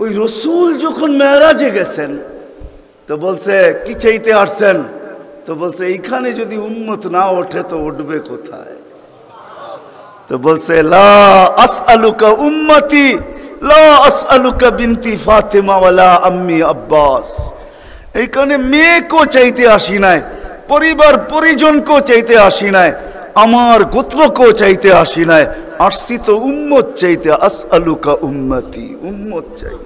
ওই রসুল যখন মেরাজে গেছেন তো বলছে কি চাইতে আসছেন, তো বলছে এইখানে যদি উম্মত না ওঠে তো উঠবে কোথায়? তো বলছে লা আসআলুকা উম্মতি লা আসআলুকা বিনতি ফাতিমা ওয়ালা আম্মি আব্বাস। এইখানে মেয়েকেও চাইতে আসি নাই, পরিবার পরিজনকেও চাইতে আসি নাই, আমার গোত্রকেও চাইতে আসি নাই, আসছি তো উম্মত চাইতে। আসআলুকা উম্মতি, উম্মত চাই,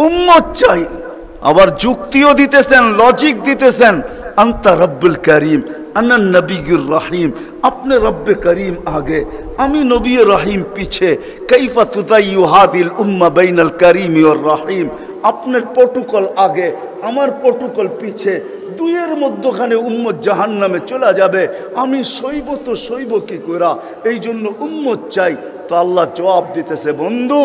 উম্মত চাই। আবার যুক্তিও দিতেছেন, লজিক দিতেছেন। আনতা রব্বুল করিম আনা নবিয়ুর রহিম, আপনি রব্বে করিম আগে, আমি নবী রহিম পিছে। কাইফা তুদাইয়ু হাদিল উম্মাহ বাইনাল করিম ওয়ার রহিম, আপনার প্রটোকল আগে, আমার প্রটোকল পিছে, দুইয়ের মধ্যখানে উম্মত জাহান্নামে চলে যাবে, আমি সইব তো সইব কি করা? এই জন্য উম্মত চাই। তো আল্লাহ জবাব দিতেছে, বন্ধু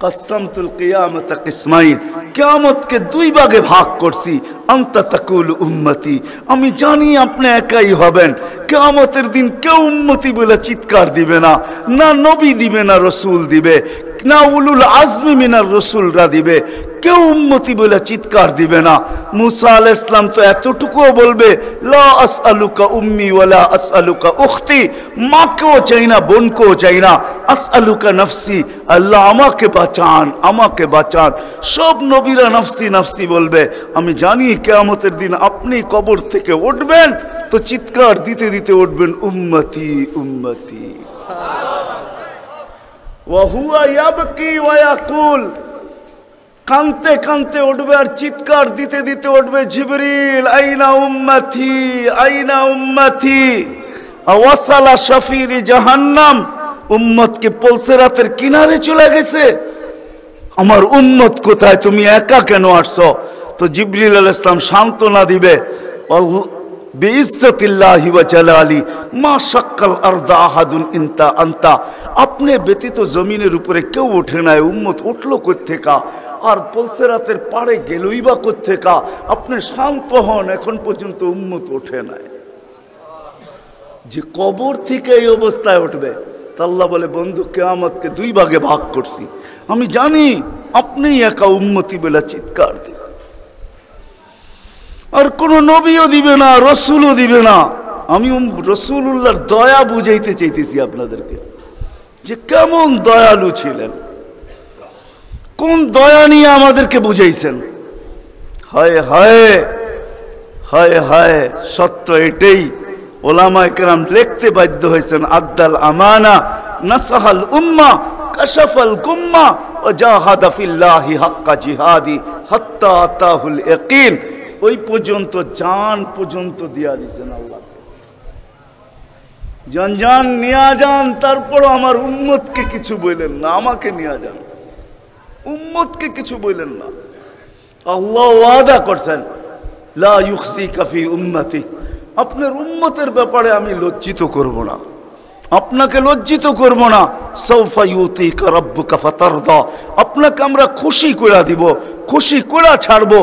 কসমতুল কিয়ামত কিসমাইন, কিয়ামতকে দুই ভাগে ভাগ করছি। আনতা তাকুল উম্মতি, আমি জানি আপনি একাই হবেন। কিয়ামতের দিন কেউ উম্মতি বলে চিৎকার দিবে না, না নবী দিবে, না রসুল দিবে, না উলুল আজমি মিনার রসুলরা দিবে, কেউ উম্মতি বলে চিৎকার দিবে না। মুসা আলাইহিস সালাম তো এতটুকুও বলবে লা আসআলুকা উম্মি ওয়ালা আসআলুকা উখতি, মাকেও চাই না, বোনকেও চাই না, আসআলুকা নফসি, আল্লাহ আমাকে বাঁচান, আমাকে বাঁচান। সব নবীরা নফসি নফসি বলবে। আমি জানি কিয়ামতের দিন আপনি কবর থেকে উঠবেন তো চিৎকার দিতে দিতে উঠবেন উম্মতি উম্মতি। ওয়া হুয়া ইয়াবকি ওয়া ইয়াকুল, কানতে কানতে উঠবে আর চিৎকার দিতে দিতে উঠবে, জিবরিল আইনা উম্মতি আইনা উম্মতি। ওয়াসালা শাফিরি জাহান্নাম, উম্মতকে পলসেরাতের কিনারে চলে গেছে, আমার উম্মত কোথায়, তুমি একা কেন আসছো? তো জিবরিল আলাইহিস সালাম সান্ত্বনা দিবে, বিইজ্জতিল্লাহি ওয়া জালালি মা শাক্কাল আরদা আহাদুন ইনতা আনতা, আপনি ব্যতীত জমিনের উপরে কেউ ওঠে নাই, উম্মত উঠলো কোত্থেকা? আর পলসেরাতের পাড়ে গেলই বা কোত্থেকা? আপনি শান্ত হন, এখন পর্যন্ত উম্মত ওঠে নাই। যে কবর থেকে এই অবস্থায় উঠবে, তা আল্লাহ বলে, বন্ধু কিয়ামতকে দুই ভাগে ভাগ করছি, আমি জানি আপনি একা উম্মতি বলে চিৎকার দিবেন, আর কোন নবীও দিবে না, রসুলও দিবে না। আমি রসুলুল্লাহর দয়া বুঝাইতে চাইতেছি আপনাদেরকে, যে কেমন দয়ালু ছিলেন, কোন দয়া নিয়ে আমাদেরকে বুঝাইছেন। হায় হায় হায় হায়, সত্য এটাই। ওলামায়ে কেরাম লিখতে বাধ্য হয়েছেন, আদ্দাল আমানা নাসাহাল উম্মাহ কাশাফাল গুম্মা ওয়া জাহাদা ফিল্লাহি হাক্কা জিহাদি হাত্তা আতাহুল ইয়াকিন। ওই পর্যন্ত জান পর্যন্ত দিয়া দিয়েছেন আল্লাহ, জান জান নিয়া যান, তারপর আমার উম্মতকে কিছু বললেন না, আমাকে নিয়া যান, উম্মতকে কিছু বললেন না। আল্লাহ ওয়াদা করছেন, লা ইউখসিকা ফি উম্মতি, আপনার উম্মতের ব্যাপারে আমি লজ্জিত করব না, আপনাকে লজ্জিত করব না। সাউফা ইউতিকা রাব্বুকা ফাতারদা, আপনাকে আমরা খুশি করে দিব, খুশি করে ছাড়বো।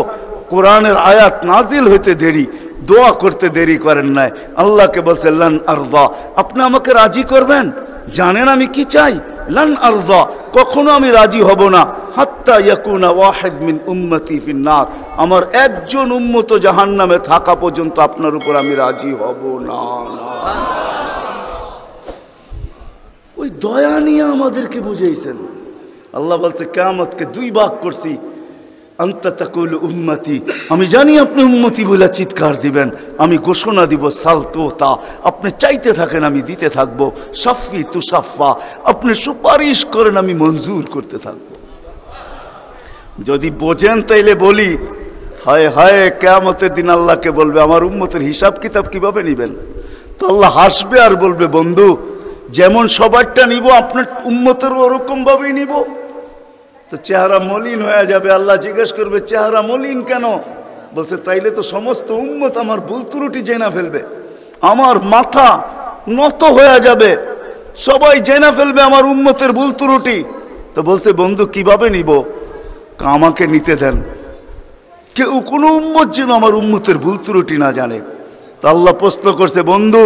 কোরআনের আয়াত নাজিল হইতে দেরি, দোয়া করতে দেরি করেন নাই। আল্লাহকে বলছে লান আরদা, আপনি আমাকে রাজি করবেন? জানেন আমি কি চাই? লান আরদা, কখনো আমি রাজি হব না, হাত্তা ইয়াকুনা ওয়াহিদ মিন উম্মতি ফিন্নার, আমার একজন উম্মত জাহান্নামে থাকা পর্যন্ত আপনার উপর আমি রাজি হব না। ওই দয়া নিয়ে আমাদেরকে বুঝাইছেন। আল্লাহ বলছে কিয়ামতকে দুই ভাগ করছি। আনতা তাকুল উম্মতি, আমি জানি আপনি উম্মতি বলে চিৎকার দিবেন, আমি ঘোষণা দিব সালতোতা, আপনি চাইতে থাকেন আমি দিতে থাকবো। সাফি তুসাফা, আপনি সুপারিশ করেন আমি মঞ্জুর করতে থাকবো। যদি বোঝেন তাইলে বলি, হায় হায়, কিয়ামতের দিন আল্লাহকে বলবে আমার উম্মতের হিসাব কিতাব কিভাবে নিবেন? তো আল্লাহ হাসবে আর বলবে, বন্ধু যেমন সবারটা নিব আপনার উম্মতের ওরকম ভাবেই নিব। তো চেহারা মলিন হয়ে যাবে। আল্লাহ জিজ্ঞেস করবে, চেহারা মলিন কেন? বলছে, তাইলে তো সমস্ত উম্মত আমার ভুল ত্রুটি জেনে ফেলবে, আমার মাথা নত হয়ে যাবে, সবাই জেনে ফেলবে আমার উম্মতের ভুল ত্রুটি। তো বলছে, বন্ধু কিভাবে নিব? আমাকে নিতে দেন, কেউ কোনো উম্মত যেন আমার উম্মতের ভুল ত্রুটি না জানে। তো আল্লাহ প্রশ্ন করছে, বন্ধু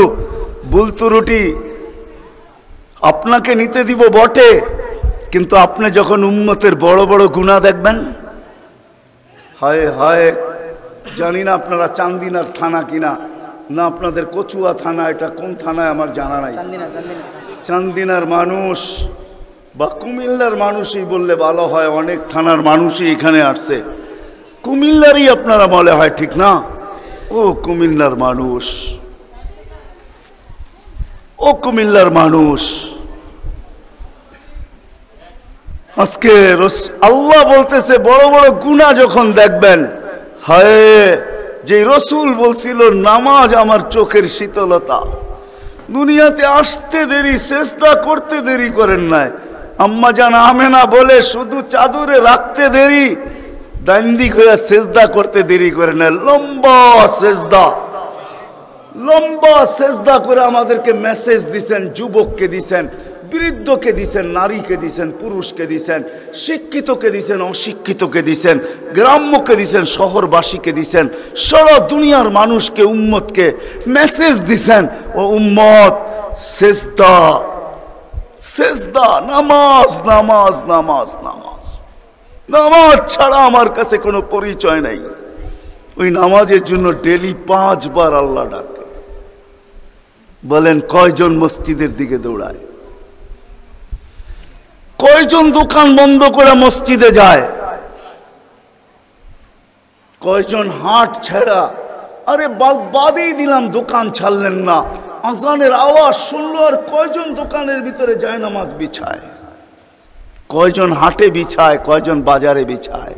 ভুল ত্রুটি আপনাকে নিতে দিব বটে, কিন্তু আপনি যখন উম্মতের বড় বড় গুনাহ দেখবেন, হায় হায়, জানি না আপনারা চান্দিনার থানা কিনা, না আপনাদের কচুয়া থানা, এটা কোন থানায় আমার জানা নাই। চান্দিনার মানুষ বা কুমিল্লার মানুষই বললে ভালো হয়, অনেক থানার মানুষই এখানে আসছে, কুমিল্লারই আপনারা বলে হয়, ঠিক না? ও কুমিল্লার মানুষ, ও কুমিল্লার মানুষ, আজকে আল্লাহ বলতেছে বড় বড় গুনাহ যখন দেখবেন, হায়, যে রসুল বলছিল নামাজ আমার চোখের শীতলতা, দুনিয়াতে আসতে দেরি, সেজদা করতে দেরি করেন নাই, আম্মা জান আমেনা বলে শুধু চাদরে রাখতে দেরি, দান্দিক হয়ে সেজদা করতে দেরি করে না, লম্বা সেজদা, লম্বা সেজদা করে আমাদেরকে মেসেজ দিছেন, যুবককে দিছেন, বৃদ্ধকে দিছেন, নারীকে দিছেন, পুরুষকে দিছেন, শিক্ষিতকে দিছেন, অশিক্ষিতকে দিছেন, গ্রাম্যকে দিছেন, শহরবাসীকে দিছেন, সারা দুনিয়ার মানুষকে, উম্মতকে মেসেজ দিছেন, ও উম্মত সেজদা, সেজদা, নামাজ, নামাজ, নামাজ, নামাজ, নামাজ ছাড়া আমার কাছে কোনো পরিচয় নাই। ওই নামাজের জন্য ডেলি 5 বার আল্লাহ ডাকে। বলেন কয়জন মসজিদের দিকে দৌড়ায়? কয়জন দোকান বন্ধ করে মসজিদে যায়? কয়জন হাট ছেড়া, আরে বাদেই দিলাম দোকান ছাড়লেন না, আজানের আওয়াজ শুনলো আর কয়জন দোকানের ভিতরে যায় নামাজ বিছায়? কয়জন হাটে বিছায়, কয়জন বাজারে বিছায়,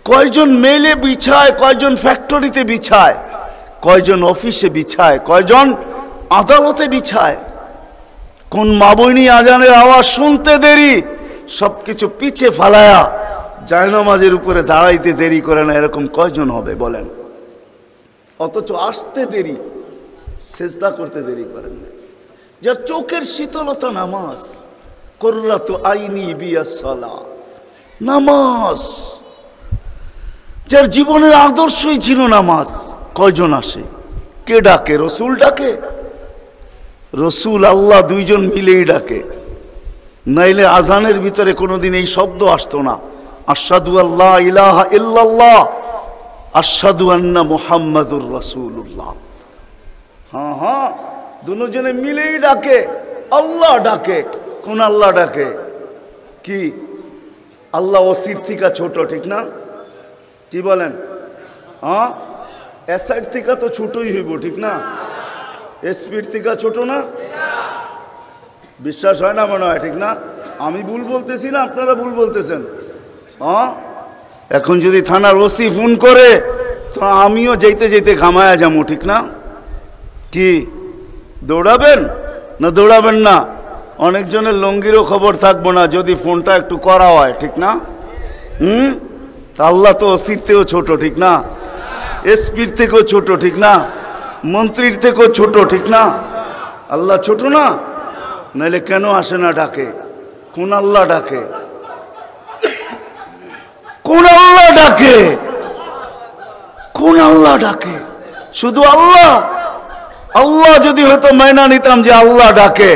কয়জন মেলে বিছায়, কয়জন ফ্যাক্টরিতে বিছায়, কয়জন অফিসে বিছায়, কয়জন আদালতে বিছায়? কোন মা বইনি আজানের আওয়াজ শুনতে দেরি, সবকিছু পিছে ফালায়া জায়নামাজের উপরে দাঁড়াইতে দেরি করে না, এরকম কয়জন হবে বলেন? অথচ আসতে দেরি, সেজদা করতে দেরি করেন না। যার চোখের শীতলতা নামাজ, কুররাতু আইনি বিয়াস সালাহ, নামাজ, যার জীবনের আদর্শই ছিল নামাজ, কয়জন আসে? কে ডাকে? রসুল ডাকে? রসুল আল্লাহ দুইজন মিলেই ডাকে, নাইলে আজানের ভিতরে কোনোদিন এই শব্দ আসতো না, আশহাদু আল্লা ইলাহা ইল্লাল্লাহ, আশহাদু আন্না মুহাম্মাদুর রাসূলুল্লাহ। হ্যাঁ হ্যাঁ, দুজনে মিলেই ডাকে, আল্লাহ ডাকে। কোন আল্লাহ ডাকে? কি আল্লাহ ওসির থেকে ছোট, ঠিক না? কি বলেন? হ্যাঁ, এসাইড থেকে তো ছোটই হইব, ঠিক না? স্পিড থেকে ছোট না? বিশ্বাস হয় না মনে হয়, ঠিক না? আমি ভুল বলতেছি না, আপনারা ভুল বলতেছেন। হ্যাঁ, এখন যদি থানার ওসি ফোন করে তো আমিও যেতে যেতে ঘামায়া যাবো, ঠিক না? কি দৌড়াবেন না দৌড়াবেন না? অনেকজনের লঙ্গিরও খবর থাকবো না যদি ফোনটা একটু করা হয়, ঠিক না? আল্লাহ তো ওসির থেকেও ছোট, ঠিক না? এসপির থেকেও ছোট, ঠিক না? মন্ত্রীর থেকেও ছোট, ঠিক না? আল্লাহ ছোট না? নাইলে কেন আসে না ডাকে? কোন আল্লাহ ডাকে? কোন আল্লাহ ডাকে? কোন আল্লাহ ডাকে? শুধু আল্লাহ? আল্লাহ যদি হয়তো মাইনা নিতাম যে আল্লাহ ডাকে,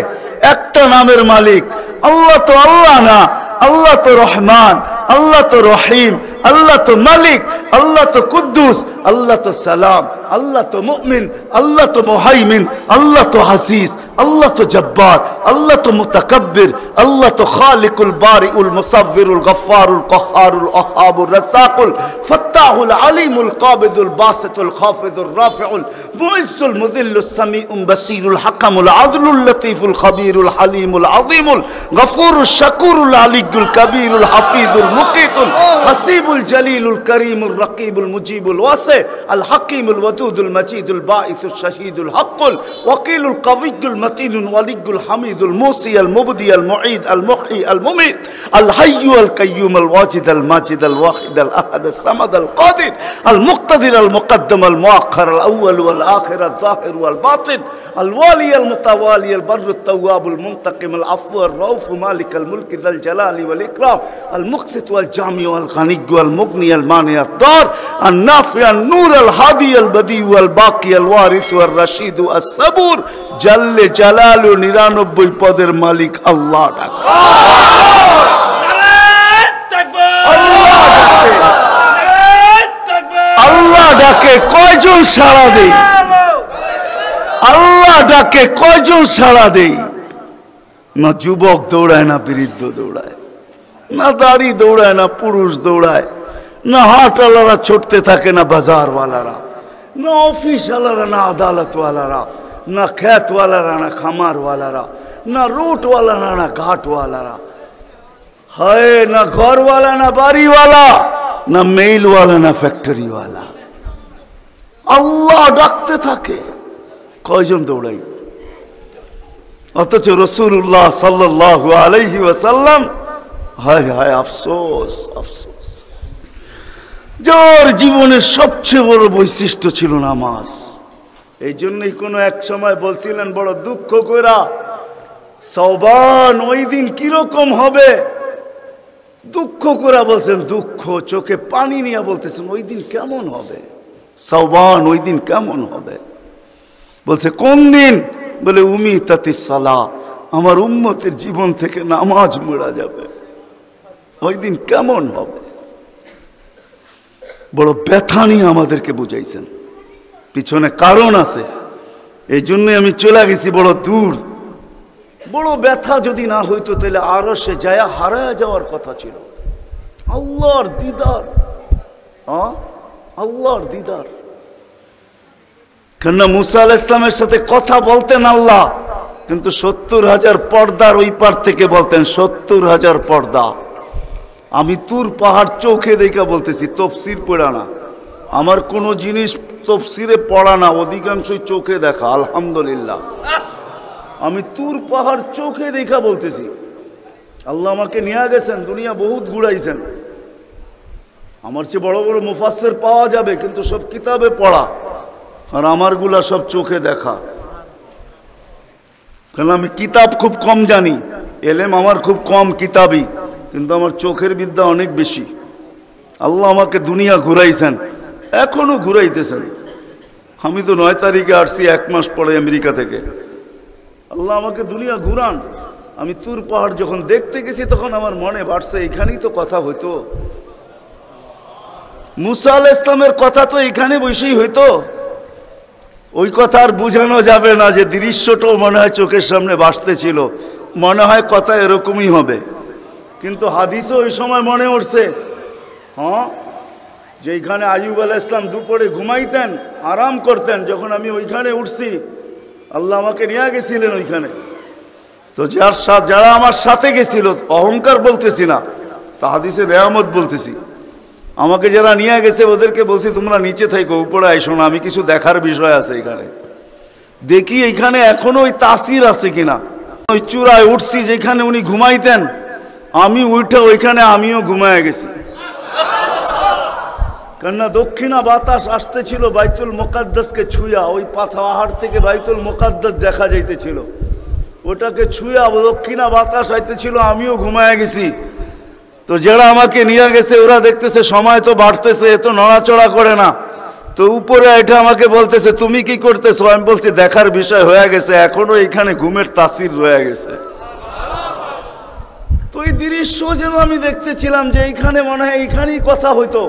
একটা নামের মালিক আল্লাহ, তো আল্লাহ না, আল্লাহ তো রহমান, আল্লাহ তো রহিম, আল্লাহ তো মালিক, আল্লাহ তো কুদ্দুস, আল্লাহ তো সালাম, আল্লাহ তো মুমিন, আল্লাহ তো মুহাইমিন, আল্লাহ তো হাসিস, আল্লাহ তো জব্বার, আল্লাহ তো মুতাকাব্বির, আল্লাহ তো খালিকুল বারিউল মুসাব্বিরুল গফফারুল কহ্হারুল ওয়াহ্হাবুর রাজ্জাকুল ফাত্তাহুল আলিমুল কাবিদুল বাসিতুল খাফিদুর রাফিউল মুইজ্জুল মুযিল্লুস সামিউল বাসিরুল হাকামুল আদলুল লতীফুল খবীরুল হালিমুল আযীমুল গফুরুশ শাকুরুল আলিয়্যুল কবীরুল হাফিজুল মুকিতুল হাসিবুল জলিলুল করিমুর রকিবুল মুজিবুল ওয়াসি আল হাকিমুল ওয়াদুদুল মজিদুল বাঈসুশ শাহীদুল হকুল ওয়াকিলুল কবিয়্যুল মতিনুল ওয়ালিয়্যুল হামিদুল মুসি আল মুবদি আল মুঈদ আল মুহয়ি আল মুমীত আল হাইয়্যু আল কাইয়্যুম আল ওয়াজিদ আল মাজিদ আল ওয়াহিদ আল আহাদ আল সামাদ আল কাদির আল মুক্তাদির আল মুকদ্দম আল মুআখ্খার আল আউয়াল ওয়াল আখির আল যাহির ওয়াল বাতিন আল ওয়ালি আল মুতাওয়ালি আল বাররুত তাওয়াবুল মুনতাকিম আল আফু আর রাউফ মালিক আল মুলক যাল জালালি ওয়াল ইকরাম আল মুকসিত ওয়াল জামি ওয়াল গানিয়্যু والمغني المانع الضار النافع النور الهادي البديع الباقي الوارث والرشيد الصبور جل جلاله 99 পদের মালিক আল্লাহ ডাক আল্লাহ ডাকে কয়জন সাড়া দেয় আল্লাহ ডাকে কয়জন সাড়া দেয় না যুবক দৌড়ায় না বৃদ্ধ দৌড়ায় না দাড়ি দৌড়ায় না পুরুষ দৌড়ায় না হাটওয়ালারা ছুটতে থাকে না বাজারওয়ালারা না অফিসওয়ালারা না আদালতওয়ালারা না খেতওয়ালারা না খামারওয়ালারা না রুটওয়ালারা না ঘাটওয়ালারা হায় না ঘরওয়ালা না বাড়িওয়ালা না মেইলওয়ালা না ফ্যাক্টরিওয়ালা আল্লাহ ডাকতে থাকে কয়জন দৌড়াই অথচ রাসূলুল্লাহ সাল্লাল্লাহু আলাইহি ওয়াসাল্লাম হায় হায় আফসোস আফসোস যার জীবনের সবচেয়ে বড় বৈশিষ্ট্য ছিল নামাজ এই জন্যই কোনো এক সময় বলছিলেন বড় দুঃখ কইরা সওবান ওই দিন কিরকম হবে দুঃখ কইরা বলছেন দুঃখ চোখে পানি নিয়ে বলতেছেন ওই দিন কেমন হবে সওবান ওই দিন কেমন হবে বলছে কোন দিন বলে উমিতাতিস সালাহ আমার উম্মতের জীবন থেকে নামাজ মুড়া যাবে ওই দিন কেমন হবে বড় ব্যথা নিয়ে আমাদেরকে বুঝাইছেন পিছনে কারণ আছে এই জন্যই আমি চলে গেছি বড় দূর বড় ব্যথা যদি না হইতো তাহলে আরশে যায় হারায় যাওয়ার কথা ছিল আল্লাহর দিদার আল্লাহর দিদার কেননা মুসা আলাইহিস সালামের সাথে কথা বলতেন আল্লাহ কিন্তু ৭০,০০০ পর্দার ওই পার থেকে বলতেন ৭০,০০০ পর্দা আমি তুর পাহাড় চোখে দেখা বলতেছি তফসির পড়া না আমার কোনো জিনিস তফসিরে পড়া না অধিকাংশই চোখে দেখা আলহামদুলিল্লাহ আমি তুর পাহাড় চোখে দেখা বলতেছি আল্লাহ আমাকে নিয়ে গেছেন দুনিয়া বহুত ঘুরাইছেন আমার চেয়ে বড় বড় মুফাসসির পাওয়া যাবে কিন্তু সব কিতাবে পড়া আর আমারগুলা সব চোখে দেখা কারণ আমি কিতাব খুব কম জানি এলেম আমার খুব কম কিতাবই কিন্তু আমার চোখের বিদ্যা অনেক বেশি আল্লাহ আমাকে দুনিয়া ঘুরাইছেন এখনো ঘুরাইতেছেন আমি তো ৯ তারিখে আসছি ১ মাস পরে আমেরিকা থেকে আল্লাহ আমাকে দুনিয়া ঘুরান আমি তুর পাহাড় যখন দেখতে গেছি তখন আমার মনে বাড়ছে এখানেই তো কথা হইতো মুসা আলাইহিস সালামের কথা তো এখানে বসেই হইতো ওই কথা আর বোঝানো যাবে না যে দৃশ্যটাও মনে হয় চোখের সামনে ভাসতেছিল মনে হয় কথা এরকমই হবে কিন্তু হাদিসও ওই সময় মনে উঠছে যেইখানে আইয়ুব আলাইহিস সালাম দুপুরে ঘুমাইতেন আরাম করতেন যখন আমি ওইখানে উঠছি আল্লাহ আমাকে নিয়ে গেছিলেন ওইখানে তো যারা আমার সাথে গেছিল অহংকার বলতেছি না তা হাদিসে নেয়ামত বলতেছি আমাকে যারা নিয়ে গেছে ওদেরকে বলছি তোমরা নিচে থাকো উপরে আইসো না আমি কিছু দেখার বিষয় আছে এখানে দেখি এইখানে এখনো ওই তাসির আছে কিনা ওই চূড়ায় উঠছি যেখানে উনি ঘুমাইতেন আমি উঠে ওইখানে আমিও ঘুমায় গেছি কেননা দক্ষিণা বাতাস আসতেছিল বাইতুল মুকাদ্দাসকে ছুঁয়া ওই পাহাড় থেকে বাইতুল মুকাদ্দাস দেখা যাইতেছিল ওটাকে ছুঁয়া দক্ষিণা বাতাস আইতেছিল আমিও ঘুমায় গেছি তো যারা আমাকে নিয়ে গেছে ওরা দেখতেছে সময় তো বাড়তেছে এত নড়াচড়া করে না তো উপরে এটা আমাকে বলতেছে তুমি কি করতেছো আমি বলছি দেখার বিষয় হয়ে গেছে এখনো এখানে ঘুমের তাসির রয়ে গেছে তো এই দৃশ্য যেন আমি দেখতেছিলাম যে এইখানে মনে হয় এইখানেই কথা হইতো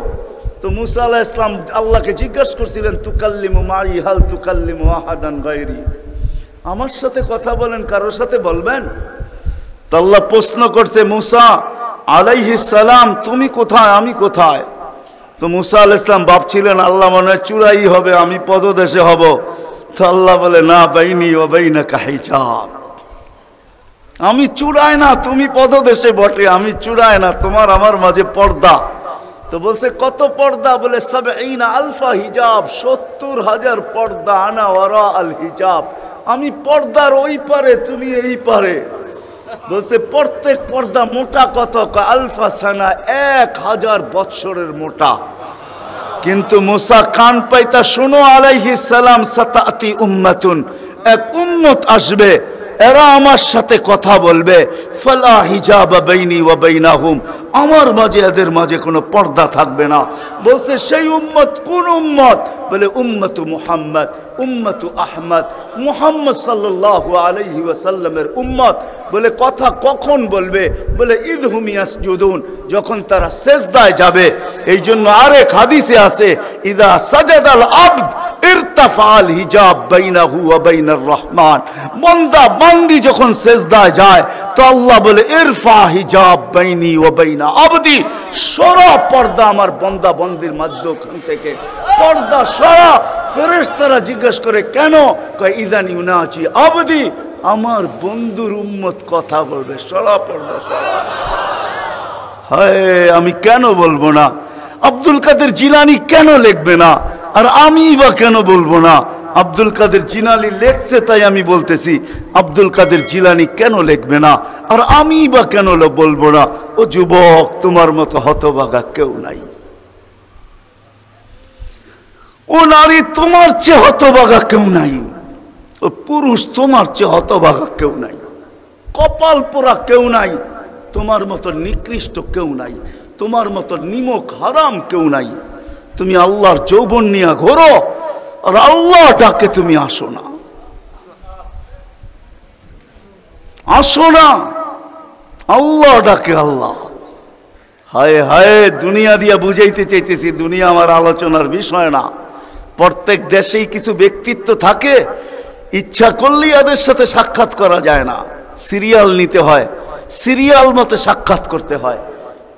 তো মুসা আলাইহিস সালাম আল্লাহকে জিজ্ঞাসা করছিলেন তুকাল্লিমু মাই হাল তুকাল্লিমু আহাদান গায়রি আমার সাথে কথা বলেন কারোর সাথে বলবেন তো আল্লাহ প্রশ্ন করছে মুসা আলাইহিস সালাম তুমি কোথায় আমি কোথায় তো মুসা আলাইহিস সালাম ভাবছিলেন আল্লাহ মনে হয় চূড়াই হবে আমি পদদেশে হব তো আল্লাহ বলে না বাইনি ওয়া বাইনাকা হিজাব আমি চূড়ায় না তুমি পদদেশে বটে আমি চূড়ায় না তোমার আমার মাঝে পর্দা তো বলছে কত পর্দা বলে ৭০,০০০ হিজাব ৭০,০০০ পর্দা আনা ওয়ারা আল হিজাব আমি পর্দার ওই পারে তুমি এই পারে বলছে প্রত্যেক পর্দা মোটা কত আলফা সানা ১০০০ বৎসরের মোটা কিন্তু মুসা কান পাইতা শোনো আলাইহিস সালাম সাতাতি উম্মাতুন এক উম্মত আসবে এরা আমার সাথে কথা বলবে, ফালা হিজাবা বাইনি ওয়া বাইনাহুম, আমার মাঝে এদের মাঝে কোনো পর্দা থাকবে না। বলছে সেই উম্মত কোন উম্মত? বলে উম্মতু মুহাম্মদ, উম্মতু আহমদ, মুহাম্মদ সাল্লাল্লাহু আলাইহি ওয়াসাল্লামের উম্মত। বলে কথা কখন বলবে? বলে ইদহুম ইয়াসজুদুন, যখন তারা সেজদায় যাবে। এই জন্য আরেক হাদিসে আছে, ইদা সাজাদাল আবদ ইরতাফাল হিজাব বাইনাহু ওয়া বাইনার রহমান। বান্দা বান্দি যখন সেজদায় যায় তো আল্লাহ বলে ইরফা হিজাব বাইনি ওয়া বাইনা আবদি, সরা পর্দা আমার বান্দা বান্দির মাঝখান থেকে পর্দা সরা। ফেরেশতারা জিজ্ঞেস করে কেন? কয় ইদান ইউনাজি আবদি, আমার বন্ধুর উম্মত কথা বলবে, সরা পর্দা সরা। হায়, আমি কেন বলবো না? আব্দুল কাদের জিলানী কেন লিখবে না? আর আমি বা কেন বলবো না? আব্দুল কাদের জিলানী লেখছে তাই আমি বলতেছি, আব্দুল কাদের জিলানী কেন লিখবে না? আর আমি বা কেন বলবো না? ও যুবক, তোমার মতো হতভাগা কেউ নাই। ও নারী, তোমার চেয়ে হতভাগা কেউ নাই। ও পুরুষ, তোমার চেয়ে হতভাগা কেউ নাই। কপাল পোড়া কেউ নাই। তোমার মতো নিকৃষ্ট কেউ নাই। তোমার মতো নিমক হারাম কেউ নাই। তুমি আল্লাহর যৌবন নিয়ে ঘোরো, আর আল্লাহ ডাকে তুমি আসো না, আসো না। আল্লাহ ডাকে আল্লাহ। হায় হায়, দুনিয়া দিয়া বুঝাইতে চাইতেছি, দুনিয়া আমার আলোচনার বিষয় না। প্রত্যেক দেশেই কিছু ব্যক্তিত্ব থাকে, ইচ্ছা করলেই এদের সাথে সাক্ষাৎ করা যায় না, সিরিয়াল নিতে হয়, সিরিয়াল মতে সাক্ষাৎ করতে হয়।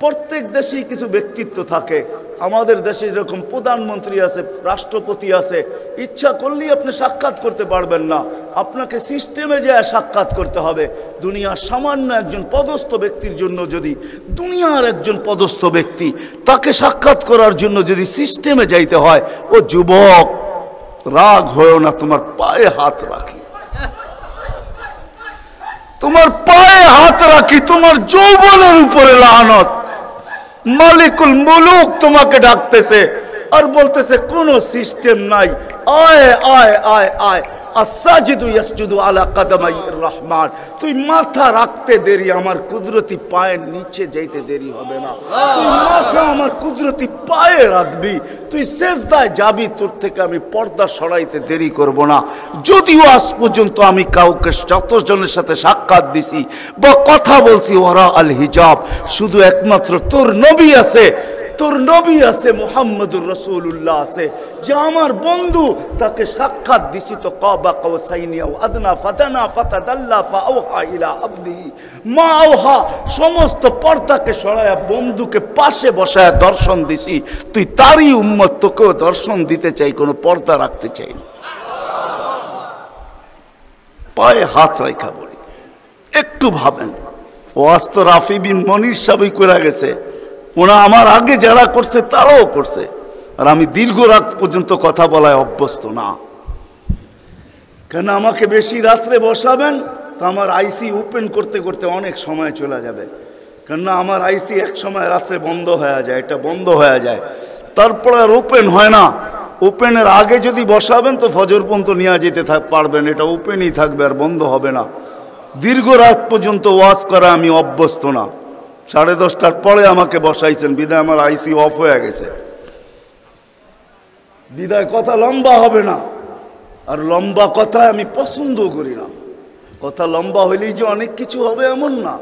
প্রত্যেক দেশেই কিছু ব্যক্তিত্ব থাকে। আমাদের দেশে যেরকম প্রধানমন্ত্রী আছে, রাষ্ট্রপতি আছে, ইচ্ছা করলেই আপনি সাক্ষাৎ করতে পারবেন না, আপনাকে সিস্টেমে যায় সাক্ষাৎ করতে হবে। দুনিয়ার সামান্য একজন পদস্থ ব্যক্তির জন্য যদি, দুনিয়ার একজন পদস্থ ব্যক্তি, তাকে সাক্ষাৎ করার জন্য যদি সিস্টেমে যাইতে হয়, ও যুবক রাগ হয়েও না, তোমার পায়ে হাত রাখি, তোমার পায়ে হাত রাখি, তোমার যৌবনের উপরে লানত। মালিকুল মুলুক তোমাকে ডাকতেছে আর বলতেছে কোনো সিস্টেম নাই, আয় আয় আয় আয়। আসাজিদু ইয়াসজুদু আলা কাদামাইর রহমান, তুই মাথা রাখতে দেরি, আমার কুদরতি পায়ের নিচে যাইতে দেরি হবে না। তুই মাথা আমার কুদরতি পায়ে রাখবি, তুই সেজদায় যাবি, তোর থেকে আমি পর্দা সরাইতে দেরি করব না। যদিও আজ পর্যন্ত আমি কাউকে যতজনের সাথে সাক্ষাৎ দিছি বা কথা বলছি ওরা আল হিজাব, শুধু একমাত্র তোর নবী আছে, তোর নবী আছে, মুহাম্মদুর রাসূলুল্লাহ আছে, যে আমার বন্ধু, তাকে সাক্ষাৎ দিছি তো কাবা কাউসাইনি আও আদনা ফাদানা ফাতাদাল্লা ফাআওহা ইলা আবদিহি মা আওহা, সমস্ত পর্দাকে সরায়া বন্ধুকে পাশে বসায়া দর্শন দিছি। তুই তারই উম্মত, তোকেও দর্শন দিতে চাই, কোনো পর্দা রাখতে চাই না। পায়ে হাত রাখা বলি, একটু ভাবেন। ওয়াজ তো রাফি বিন মনির সাহেবই করে গেছে, ওনা আমার আগে যারা করছে তারাও করছে, আর আমি দীর্ঘ রাত পর্যন্ত কথা বলায় অভ্যস্ত না। কেন আমাকে বেশি রাত্রে বসাবেন তো আমার আইসি ওপেন করতে করতে অনেক সময় চলে যাবে। কেননা আমার আইসি এক সময় রাত্রে বন্ধ হয়ে যায়, এটা বন্ধ হয়ে যায়, তারপর আর ওপেন হয় না। ওপেনের আগে যদি বসাবেন তো ফজর পর্যন্ত নিয়ে যেতে পারবেন, এটা ওপেনই থাকবে আর বন্ধ হবে না। দীর্ঘ রাত পর্যন্ত ওয়াজ করা আমি অভ্যস্ত না। 10:30টার পরে আমাকে বসাইছেন, বিদায় আমার আইসি অফ হয়ে গেছে, বিদায় কথা লম্বা হবে না। আর লম্বা কথা আমি পছন্দ করি না। কথা লম্বা হইলেই যে অনেক কিছু হবে এমন না,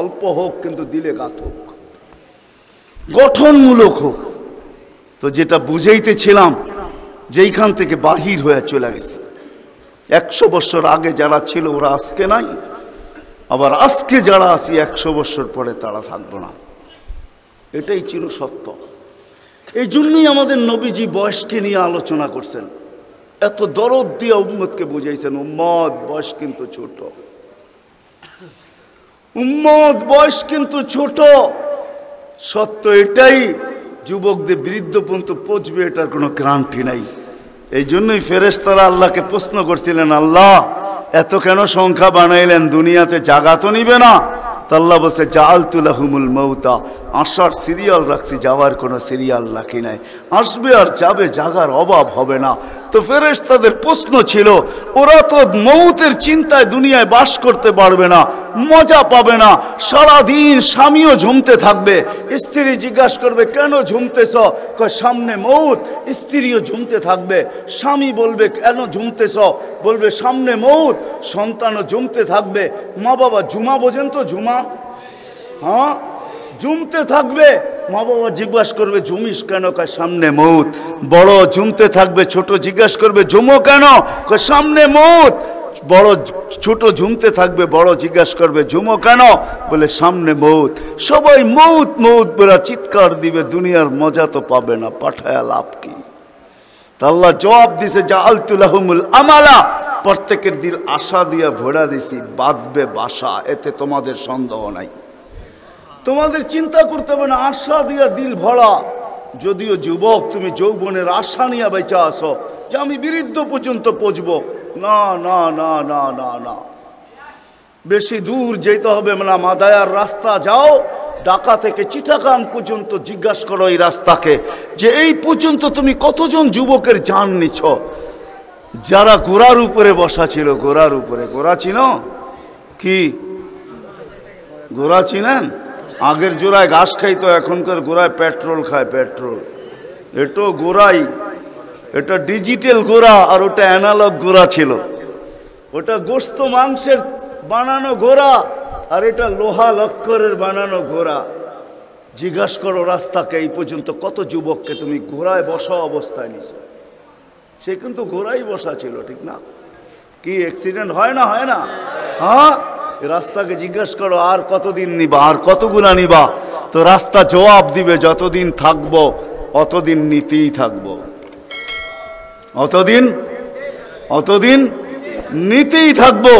অল্প হোক কিন্তু দিলে গাত হোক, গঠনমূলক হোক। তো যেটা বুঝাইতেছিলাম, যেইখান থেকে বাহির হয়ে চলে গেছে, 100 বছর আগে যারা ছিল ওরা আজকে নাই, আবার আজকে যারা আছি 100 বছর পরে তারা থাকবো না, এটাই চির সত্য। এই জন্যই আমাদের নবীজি বয়সকে নিয়ে আলোচনা করছেন, এত দরদ দিয়ে উম্মতকে বুঝাইছেন, উম্মত বয়স কিন্তু ছোট, উম্মত বয়স কিন্তু ছোট। সত্য এটাই, যুবকদের বৃদ্ধ পর্যন্ত পৌঁছবে এটার কোনো গ্যারান্টি নাই। এই জন্যই ফেরেশতারা আল্লাহকে প্রশ্ন করছিলেন, আল্লাহ এত কেন সংখ্যা বানাইলেন, দুনিয়াতে জাগা তো নিবে না? তো আল্লাহ বলছে জাআলতু লাহুমুল মাউতা, আসার সিরিয়াল রাখছি, যাওয়ার কোনো সিরিয়াল রাখি নাই। আসবে আর যাবে, জাগার অভাব হবে না। তো ফেরেশতাদের প্রশ্ন ছিল, ওরা তো মৌতের চিন্তায় দুনিয়ায় বাস করতে পারবে না, মজা পাবে না, সারাদিন স্বামীও ঝুমতে থাকবে। স্ত্রী জিজ্ঞাসা করবে, কেন ঝুমতেছ? কয় সামনে মৌত। স্ত্রীও ঝুমতে থাকবে। স্বামী বলবে, কেন ঝুমতেছ? বলবে সামনে মৌত। সন্তানও ঝুমতে থাকবে। মা বাবা ঝুমা বোঝেন তো? ঝুমা, হ্যাঁ, ঝুমতে থাকবে। মা বাবা জিজ্ঞাসা করবে, ঝুমিস কেন? কয় সামনে মৌত। বড় ঝুমতে থাকবে, ছোট জিজ্ঞাসা করবে, ঝুমো কেন? কয় সামনে মৌত। বড় ছোট ঝুমতে থাকবে, বড় জিজ্ঞাসা করবে, ঝুমো কেন? বলে সামনে মৌত। সবাই মৌত মৌত বলে চিৎকার দিবে, দুনিয়ার মজা তো পাবে না, পাঠায়া লাভ কি? তা আল্লাহ জবাব দিছে, জাআলতু লাহুমুল আমালা, প্রত্যেকের দিল আশা দিয়া ভরা দিছি, বাঁধবে বাসা, এতে তোমাদের সন্দেহ নাই। তোমাদের চিন্তা করতে হবে না, আশা দিয়া দিল ভরা। যদিও যুবক, তুমি যৌবনের আশা নিয়ে বেঁচে আসো যে আমি বৃদ্ধ পর্যন্ত পৌঁছবো, না না না না না না, বেশি দূর যেতে হবে না। মাদায়ার রাস্তা যাও, ঢাকা থেকে চিটাগাং পর্যন্ত জিজ্ঞাসা করো এই রাস্তাকে, যে এই পর্যন্ত তুমি কতজন যুবকের জান নিছ, যারা ঘোড়ার উপরে বসা ছিল। ঘোড়ার উপরে, ঘোড়া চিনো? কি ঘোড়া চিনেন? আগের জোড়ায় ঘাস খাইতো, এখনকার গোড়ায় পেট্রোল খায়। পেট্রোল, এটা গোড়াই, এটা ডিজিটাল গোড়া, আর ওটা অ্যানালগ গোড়া ছিল। ওটা গোস্ত মাংসের বানানো ঘোড়া, আর এটা লোহা লক্করের বানানো ঘোড়া। জিজ্ঞাসা করো রাস্তাকে, এই পর্যন্ত কত যুবককে তুমি ঘোড়ায় বসা অবস্থায় নিছ? সে কিন্তু ঘোড়াই বসা ছিল, ঠিক না? কি অ্যাক্সিডেন্ট হয় না? হয় না? হ্যাঁ, রাস্তাকে জিজ্ঞাসা করো আর কতদিন নিবা, আর কতগুলা নিবা? তো রাস্তা জবাব দিবে, যতদিন থাকবো অতদিন নিতেই থাকবো, অতদিন নিতেই থাকবো।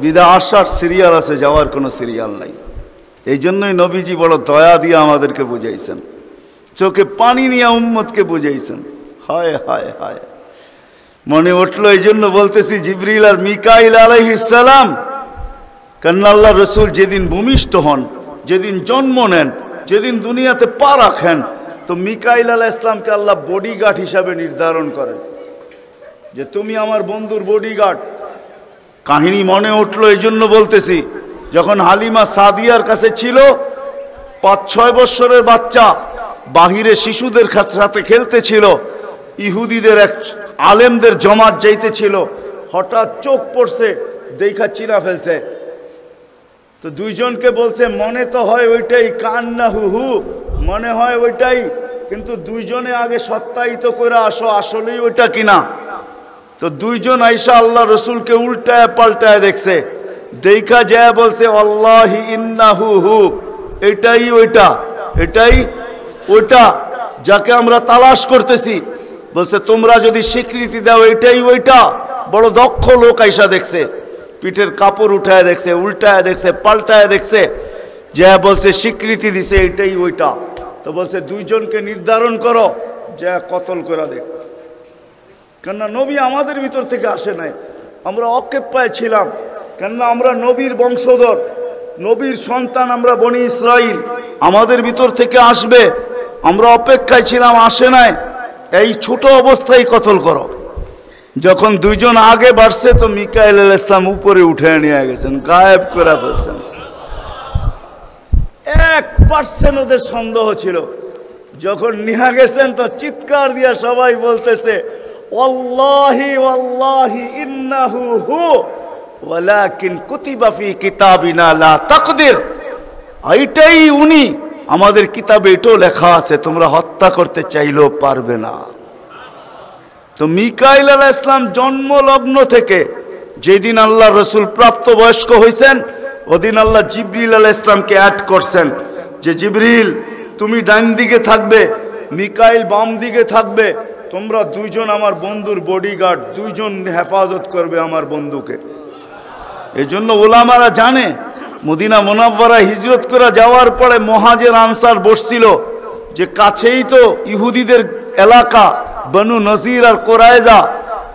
বিদা আসার সিরিয়াল আছে, যাওয়ার কোনো সিরিয়াল নাই। এই জন্যই নবীজি বড় দয়া দিয়ে আমাদেরকে বুঝাইছেন, চোখে পানি নিয়ে উম্মতকে বুঝাইছেন। হায় হায় হায়, মনে উঠলো, এই জন্য বলতেছি, জিবরিল আর মিকাইল আলাইহিস সালাম, কেননা আল্লাহ রসুল যেদিন ভূমিষ্ঠ হন, যেদিন জন্ম নেন, যেদিন দুনিয়াতে পা রাখেন, তো মিকাইল আলাইহিস ইসলামকে আল্লাহ বডিগার্ড হিসাবে নির্ধারণ করেন যে তুমি আমার বন্ধুর বডিগার্ড। কাহিনী মনে উঠলো, এই জন্য বলতেছি, যখন হালিমা সাদিয়ার কাছে ছিল, 5-6 বছরের বাচ্চা বাহিরে শিশুদের সাথে খেলতেছিল, ইহুদিদের এক আলেমদের জমাত যাইতেছিল, হঠাৎ চোখ পড়ছে, দেখা চিরা ফেলছে। তো দুইজনকে বলছে, মনে তো হয় ওইটাই, কান্না হু হু, মনে হয় ওইটাই, কিন্তু দুইজনে আগে সত্যায়িত করে আসো আসলেই ওইটা কিনা। তো দুইজন আইসা আল্লাহ রসুলকে উল্টায় পাল্টায় দেখছে, দেখা যায় বলছে, আল্লাহি ইন্নাহু হু, এটাই ওইটা, এটাই ওইটা যাকে আমরা তালাশ করতেছি। বলছে, তোমরা যদি স্বীকৃতি দাও এটাই ওইটা। বড় দক্ষ লোক আইসা দেখছে, পিঠের কাপড় উঠায় দেখছে, উল্টায় দেখছে, পাল্টায় দেখছে, যা বলছে স্বীকৃতি দিছে এটাই ওইটা। তো বলছে, দুইজনকে নির্ধারণ করো, যা কতল করে দেখ। কেননা নবী আমাদের ভিতর থেকে আসে নাই, আমরা অকেপ্পায় ছিলাম। কেননা আমরা নবীর বংশধর, নবীর সন্তান, আমরা বনি ইসরাইল, আমাদের ভিতর থেকে আসবে, আমরা অপেক্ষায় ছিলাম, আসে নাই। এই ছোট অবস্থায় কতল করো। যখন দুইজন আগে বাড়ছে, তো মিকাইল আলাইহিস সালাম উপরে উঠে নিয়ে গেছেন, গায়েব করে ফেলছেন। 1% ওদের সন্দেহ ছিল। যখন নিয়ে গেছেন, তো চিৎকার দিয়া সবাই বলতেছে, ওয়াল্লাহি ওয়াল্লাহি ইন্নাহু হু ওয়ালাকিন কুতিবা ফি কিতাবিনা লা তাকদির, এইটাই উনি, আমাদের কিতাবে এটাও লেখা আছে, তোমরা হত্যা করতে চাইলেও পারবে না। তো মিকাইল আলাইহিস সালাম জন্মলগ্ন থেকে যেদিন আল্লাহ রসুল প্রাপ্তবয়স্ক হয়েছেন, ওদিন আল্লাহ জিবরিল আলাইহিস সালামকে অ্যাড করছেন যে, জিবরিল তুমি ডান দিকে থাকবে, মিকাইল বাম দিকে থাকবে, তোমরা দুইজন আমার বন্ধুর বডিগার্ড, দুইজন হেফাজত করবে আমার বন্ধুকে। এই জন্য ওলামারা জানে, মদিনা মুনাওয়ারা হিজরত করে যাওয়ার পরে মুহাজির আনসার বসছিল, যে কাছেই তো ইহুদিদের এলাকা, বনু নজির আর কোরাইজা,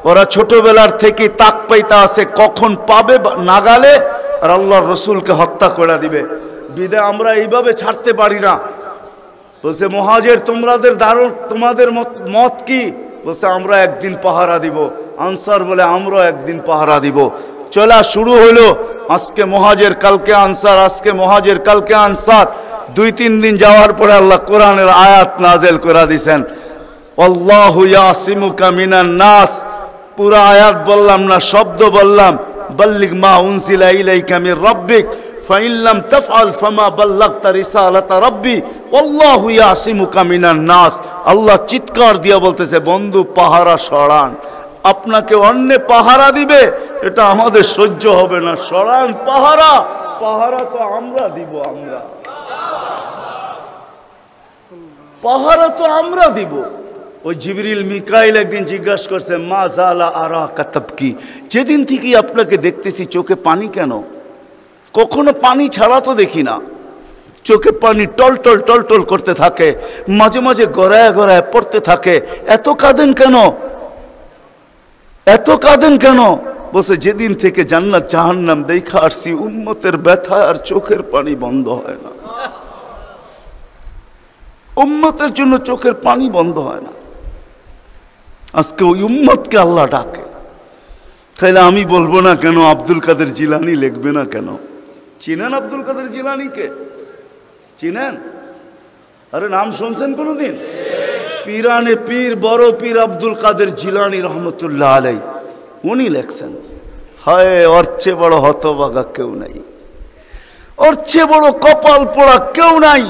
ওরা ছোটবেলার থেকে তাক পাইতা আছে, কখন পাবে নাগালে আর আল্লাহর রসুলকে হত্যা করে দিবে। বিদায় আমরা এইভাবে ছাড়তে পারি না। বলছে, মুহাজির তোমাদের মত কি? বলছে আমরা একদিন পাহারা দিব। আনসার বলে আমরাও একদিন পাহারা দিব। চলা শুরু হলো। আজকে মুহাজির, কালকে আনসার, আজকে মুহাজির, কালকে আনসার। 2-3 দিন যাওয়ার পরে আল্লাহ কোরআনের আয়াত নাযিল করে দিয়েছেন, আল্লাহু ইয়াসিমুকা মিনান নাস। পুরো আয়াত বললাম না, শব্দ বললাম, বাল্লিগ মা উনজিলা ইলাইকা মির রাব্বিক ফাইন লাম তাফআল ফামা বাল্লাগতা রিসালাতা রাব্বি আল্লাহু ইয়াসিমুকা মিনান নাস। আল্লাহ চিৎকার দিয়ে বলতেছে, বন্ধু পাহারা সরান। আপনাকে অন্য পাহারা দিবে, এটা আমাদের সহ্য হবে না, সরান পাহারা। পাহারা তো আমরা দিব, আমরা পাহারা তো আমরা দিব। ওই জিবরিল মিকাইল একদিন জিজ্ঞাসা করছে, মা জালা আরা কাতাবকি, যেদিন থেকে আপনাকে দেখতেছি চোখে পানি কেন? কখনো পানি ছাড়া তো দেখি না। চোখে পানি টলটল টলটল করতে থাকে, মাঝে মাঝে গড়ায় গড়ায় পড়তে থাকে, এত কাঁদেন কেন? এত কাঁদেন কেন? বলছে, যেদিন থেকে জান্নাত জাহান্নাম দেখা আসছি, উম্মতের ব্যথা আর চোখের পানি বন্ধ হয় না। উম্মতের জন্য চোখের পানি বন্ধ হয় না। আজকে ওই উম্মতকে আল্লাহ ডাকে। তাইলে আমি বলবো না কেন আব্দুল কাদের জিলানী লিখবে না কেন? চিনেন আব্দুল কাদের জিলানীকে? চিনেন? আরে নাম শুনছেন কোনোদিন? পীরানে পীর, বড় পীর আব্দুল কাদের জিলানী রহমতুল্লাহ আলাই, উনি লেখছেন, হায় ওর চেয়ে বড় হতভাগা কেউ নাই, ওর চেয়ে বড় কপাল পোড়া কেউ নাই,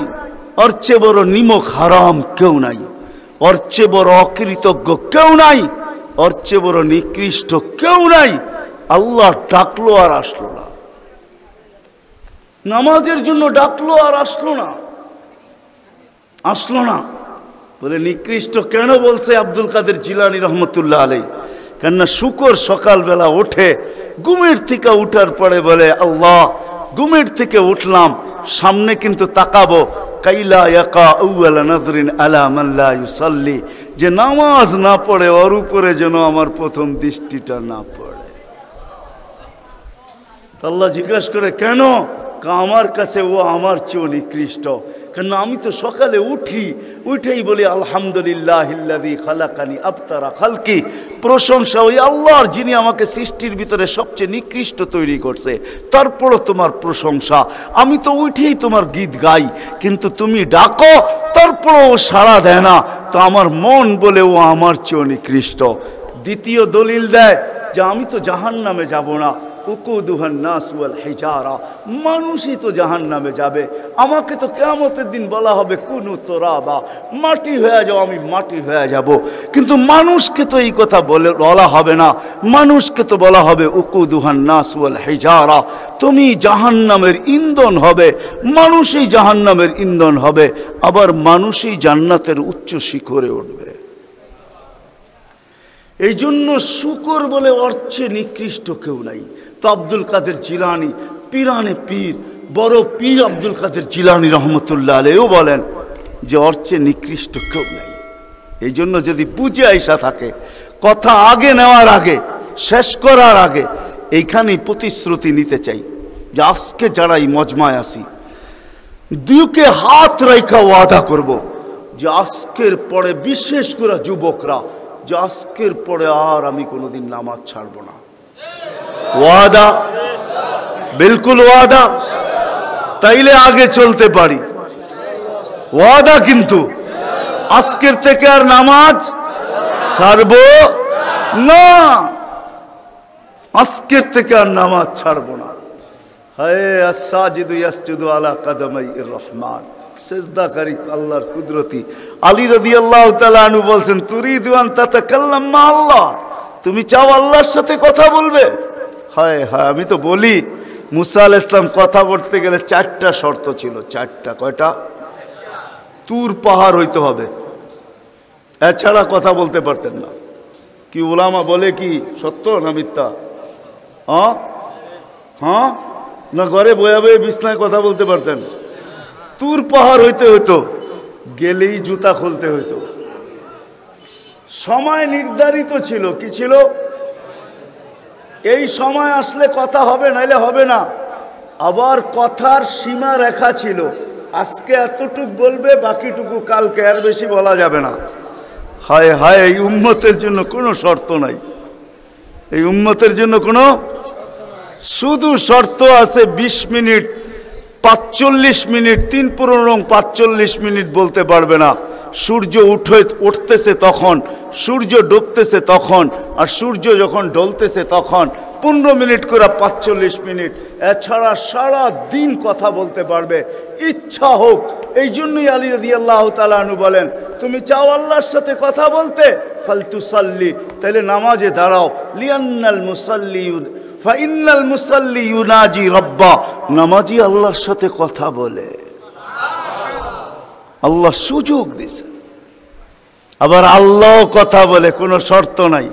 ওর চেয়ে বড় নিমক হারাম কেউ নাই, ওর চেয়ে বড় অকৃতজ্ঞ কেউ নাই, ওর চেয়ে বড় নিকৃষ্ট কেউ নাই। আল্লাহ ডাকলো আর আসলো না, নামাজের জন্য ডাকলো আর আসলো না, আসলো না। বলে নিকৃষ্ট কেন বলছে আব্দুল কাদের জিলানী রহমতুল্লাহ আলাই? কেননা শুকর সকালবেলা ওঠে, ঘুমের থেকে উঠার পরে বলে, আল্লাহ ঘুমের থেকে উঠলাম, সামনে কিন্তু তাকাবো, কাইলা ইয়াকা আউয়ালা নাদরিন আলা মান লা ইউসাল্লি, যে নামাজ না পড়ে ওর উপরে যেন আমার প্রথম দৃষ্টিটা না পড়ে। আল্লাহ জিজ্ঞাসা করে, কেন? আমার কাছে ও আমার চেয়েও নিকৃষ্ট। কেন? আমি তো সকালে উঠি, উঠেই বলি আলহামদুলিল্লাহিল্লাযী খালাকানি আবতারা খালকি, প্রশংসা ওই আল্লাহর যিনি আমাকে সৃষ্টির ভিতরে সবচেয়ে নিকৃষ্ট তৈরি করছে, তারপরও তোমার প্রশংসা। আমি তো উঠেই তোমার গীত গাই, কিন্তু তুমি ডাকো তারপরও ও সাড়া দেয় না, তো আমার মন বলে ও আমার চেয়েও নিকৃষ্ট। দ্বিতীয় দলিল দেয় যে আমি তো জাহান্নামে যাব না, উকুদুহান নাস ওয়াল হিজারা, মানুষই তো জাহান্নামে যাবে। আমাকে তো কিয়ামতের দিন বলা হবে কুনু তুরাবা, মাটি হয়ে যাও, আমি মাটি হয়ে যাব। কিন্তু মানুষকে তো এই কথা বলা হবে না, মানুষকে তো বলা হবে উকুদুহান নাস ওয়াল হিজারা, তুমি জাহান্নামের ইন্ধন হবে, মানুষই জাহান্নামের ইন্ধন হবে, আবার মানুষই জান্নাতের উচ্চ শিখরে উঠবে। এই জন্য শুকর বলে অর্থে নিকৃষ্ট কেউ নাই। তো আব্দুল কাদের জিলানী, পীরানে পীর, বড় পীর আব্দুল কাদের জিলানী রহমতুল্লাহ আলাইহিও বলেন যে অর্থে নিকৃষ্ট কেউ নাই। এই জন্য যদি বুঝে আইসা থাকে, কথা আগে নেওয়ার আগে, শেষ করার আগে এইখানেই প্রতিশ্রুতি নিতে চাই যে আজকে যারা এই মজমায় আসি, দুকে হাত রেখা ওয়াদা করব যে আজকের পরে, বিশেষ করে যুবকরা, যে আজকের পরে আর আমি কোনোদিন নামাজ ছাড়ব না। ওয়াদা, বিলকুল ওয়াদা, তাইলে আগে চলতে পারি। ওয়াদা কিন্তু আজকের থেকে আর নামাজ ছাড়ব না, আজকের থেকে আর নামাজ ছাড়ব না। হায় আস-সাজিদু ইয়াসজুদু আলা কাদামাইর রহমান, সেজদাকারী আল্লাহর কুদরতি। আলী রাদিয়াল্লাহু তাআলা আনহু বলছেন, তুরিদু আন তাতাকাল্লাম মা আল্লাহ, তুমি চাও আল্লাহর সাথে কথা বলবে? হায় হায়, আমি তো বলি মুসা আলাইহিস সালাম কথা বলতে গেলে 4টা শর্ত ছিল। 4টা, কয়টা? তুর পাহাড় হইতে হবে, এছাড়া কথা বলতে পারতেন না। কি উলামা বলে কি সত্য না মিথ্যা? হ্যাঁ না ঘরে বয়ে বয়ে বিছনায় কথা বলতে পারতেন? তুর পাহাড় হইতে হইতো, গেলেই জুতা খুলতে হইতো। সময় নির্ধারিত ছিল, কি ছিল? এই সময় আসলে কথা হবে, নাইলে হবে না। আবার কথার সীমা রেখা ছিল, আজকে এতটুক বলবে, বাকিটুকু কালকে, আর বেশি বলা যাবে না। হায় হায়, এই উম্মতের জন্য কোনো শর্ত নাই, এই উম্মতের জন্য কোনো শুধু শর্ত আছে 20 মিনিট 45 মিনিট, 3-45 মিনিট বলতে পারবে না। সূর্য উঠতেছে তখন, সূর্য ডুবতেছে তখন, আর সূর্য যখন ঢলতেছে তখন 15 মিনিট করে 45 মিনিট। এছাড়া সারা দিন কথা বলতে পারবে, ইচ্ছা হোক। এই জন্যই আলী রাদিয়াল্লাহু তাআলা আনহু বলেন, তুমি চাও আল্লাহর সাথে কথা বলতে, ফালতুসাল্লি, তাহলে নামাজে দাঁড়াও। লিআন্নাল মুসাল্লি ফাইন্নাল মুসাল্লি ইউনাজি রাব্বা, নামাজি আল্লাহর সাথে কথা বলে। আল্লাহ সুযোগ দিয়েছে, আবার আল্লাহ কথা বলে, কোনো শর্ত নাই।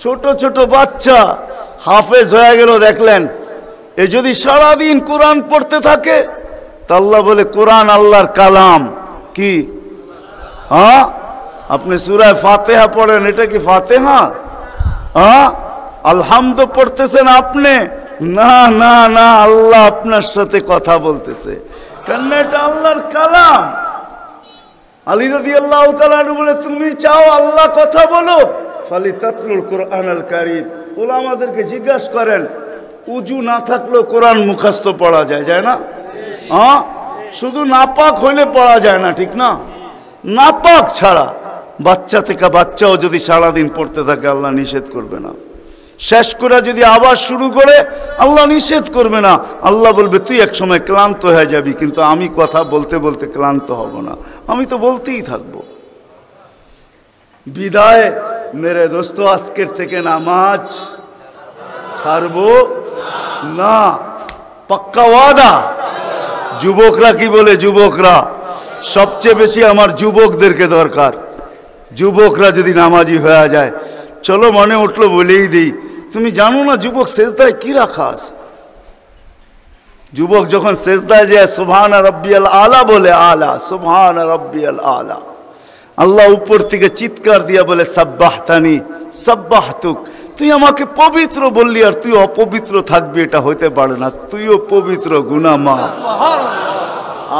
ছোট ছোট বাচ্চা হাফেজ হয়ে গেল, দেখলেন, এ যদি সারাদিন কোরআন পড়তে থাকে, তা আল্লাহ বলে কোরআন আল্লাহর কালাম। কি? হ্যাঁ, আপনি সূরা ফাতিহা পড়েন, এটা কি ফাতিহা? হ্যাঁ, আলহামদ পড়তেছেন আপনি, না না না, আল্লাহ আপনার সাথে কথা বলতেছে, কেন এটা আল্লাহর কালাম। আলী রাদিয়াল্লাহু তাআলা বলে, তুমি চাও আল্লাহ কথা বলো, ফালিতাতলুল কুরআনাল কারীম। উলামাদেরকে জিজ্ঞাসা করেন, উজু না থাকলেও কোরআন মুখস্থ পড়া যায়, যায় না? হ্যাঁ, শুধু নাপাক হইলে পড়া যায় না, ঠিক না? নাপাক ছাড়া বাচ্চা থেকে বাচ্চাও যদি সারাদিন পড়তে থাকে, আল্লাহ নিষেধ করবে না। শেষ করে যদি আবার শুরু করে, আল্লাহ নিষেধ করবে না। আল্লাহ বলবে, তুই এক সময় ক্লান্ত হয়ে যাবি, কিন্তু আমি কথা বলতে বলতে ক্লান্ত হব না, আমি তো বলতেই থাকবো। বিদায় মেরে দোস্ত, আজকের থেকে নামাজ ছাড়বো না, পাক্কা ওয়াদা। যুবকরা কি বলে? যুবকরা সবচেয়ে বেশি আমার যুবকদেরকে দরকার। যুবকরা যদি নামাজি হয়ে যায়, চলো মনে উঠলো বলেই দিই, তুমি জানো না যুবক সেজদায় কি রাখা আছে? যুবক যখন সেজদায় যায় সুবহান রাব্বিয়াল আলা বলে, আলা সুবহান রাব্বিয়াল আলা, আল্লাহ উপর থেকে চিৎকার দিয়া বলে, সাব্বাহতানি সাব্বাহতুক, তুই আমাকে পবিত্র বললি আর তুই অপবিত্র থাকবি, এটা হইতে পারে না, তুইও পবিত্র, গুনাহ মাফ।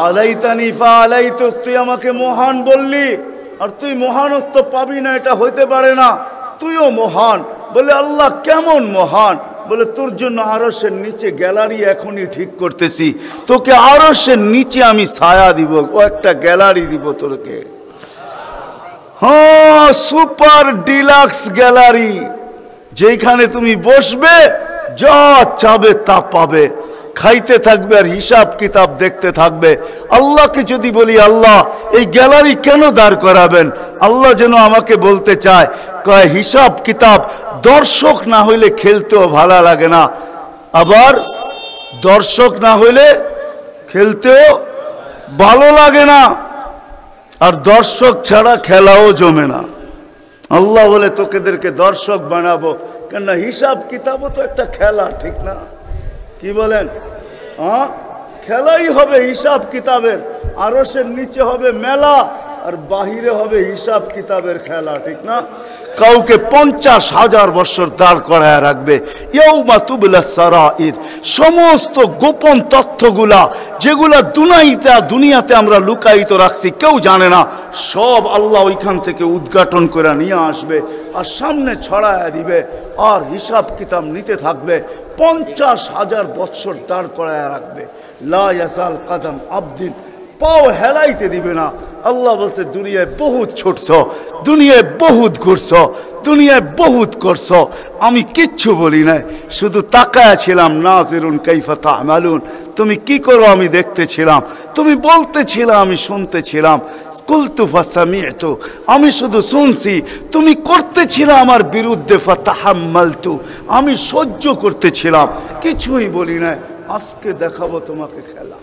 আলাইতানি ফাআলাইতুক, তুই আমাকে মহান বললি আর তুই মহানত্ব পাবি না, এটা হইতে পারে না, তুইও মহান। বলে, আল্লাহ কেমন মহান? বলে, তোর জন্য আরশের নিচে গ্যালারি এখনই ঠিক করতেছি, তোকে আরশের নিচে আমি ছায়া দিব, ও একটা গ্যালারি দিব তোকে। হ্যাঁ, সুপার ডিলাক্স গ্যালারি, যেখানে তুমি বসবে, যা চাবে তা পাবে, খাইতে থাকবে আর হিসাব কিতাব দেখতে থাকবে। আল্লাহকে যদি বলি, আল্লাহ এই গ্যালারি কেন দাঁড় করাবেন? আল্লাহ যেন আমাকে বলতে চায়, কয় হিসাব কিতাব দর্শক না হইলে খেলতেও ভালো লাগে না, আবার দর্শক না হইলে খেলতেও ভালো লাগে না, আর দর্শক ছাড়া খেলাও জমে না। আল্লাহ বলে, তোকেদেরকে দর্শক বানাবো, কেন হিসাব কিতাবও তো একটা খেলা, ঠিক না? কি বলেন? হ্যাঁ, খেলাই হবে হিসাব কিতাবের, আরশের নিচে হবে মেলা আর বাহিরে হবে হিসাব কিতাবের খেলা, ঠিক না? কাউকে 50,000 বছর দাঁড় করায় রাখবে। ইয়াউমা তুবলাস সারাইর, সমস্ত গোপন তথ্যগুলা যেগুলা দুনিয়াতে আমরা লুকায়িত রাখছি, কেউ জানে না, সব আল্লাহ ওইখান থেকে উদ্ঘাটন করে নিয়ে আসবে আর সামনে ছড়ায় দিবে, আর হিসাব কিতাব নিতে থাকবে। 50,000 বছর দাঁড় করায় রাখবে। লা ইয়াজাল কদম আবদিন, পাও হেলাইতে দিবে না। আল্লাহ বলছে, দুনিয়ায় বহুত ছুটছ, দুনিয়ায় বহুত ঘুরছ, দুনিয়ায় বহুত করছ, আমি কিচ্ছু বলি নাই, শুধু তাকায়া ছিলাম। নাজিরুন কাইফা তা'মালুন, তুমি কি করো আমি দেখতেছিলাম, তুমি বলতেছিলে আমি শুনতেছিলাম। কুলতু ফাসামি'তু, আমি শুধু শুনছি, তুমি করতেছিলে আমার বিরুদ্ধে। ফাতাহাম্মালতু, আমি সহ্য করতেছিলাম, কিছুই বলি নাই। আজকে দেখাবো তোমাকে খেলা।